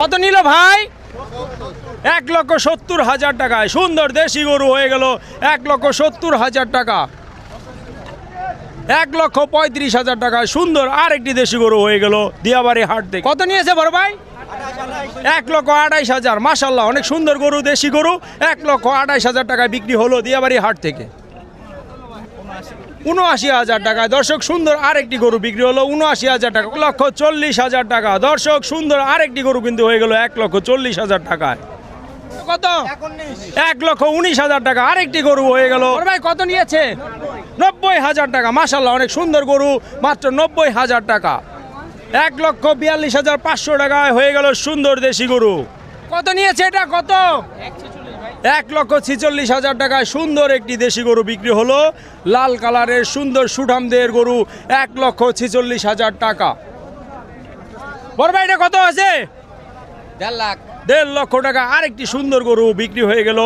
কত নিল ভাই? 1,70,000 টাকায় সুন্দর দেশি গরু হয়ে গেল 1,70,000 টাকা। 1,35,000 টাকায় সুন্দর আরেকটি দেশি গরু হয়ে গেল দিয়াবাড়ি হাট থেকে। কত নিয়েছে বড় ভাই? 1,28,000। মাশাআল্লাহ, অনেক সুন্দর গরু, দেশি গরু 1,28,000 টাকায় বিক্রি হলো দিয়াবাড়ি হাট থেকে। ৭৯,000 টাকায় দর্শক সুন্দর আরেকটি গরু বিক্রি হলো ৭৯,000 টাকা। 1,40,000 টাকা দর্শক সুন্দর আরেকটি গরু কিন্তু হয়ে গেল 1,40,000 টাকায়। কত? 1,19,000 টাকা আরেকটি গরু হয়ে গেল। ভাই কত নিয়েছে? 90,000 টাকা। মাশাআল্লাহ, অনেক সুন্দর গরু, মাত্র 90,000 টাকা। 1,42,500 টাকায় হয়ে গেল সুন্দর দেশি গরু। কত নিয়েছে এটা? কত? 1,46,000 টাকায় সুন্দর একটি দেশি গরু বিক্রি হলো, লাল কালারের সুন্দর সুঠামদের গরু 1,46,000 টাকা। বড় ভাই এটা কত আছে? 1.5 লাখ। 1.5 লক্ষ টাকা আরেকটি সুন্দর গরু বিক্রি হয়ে গেল।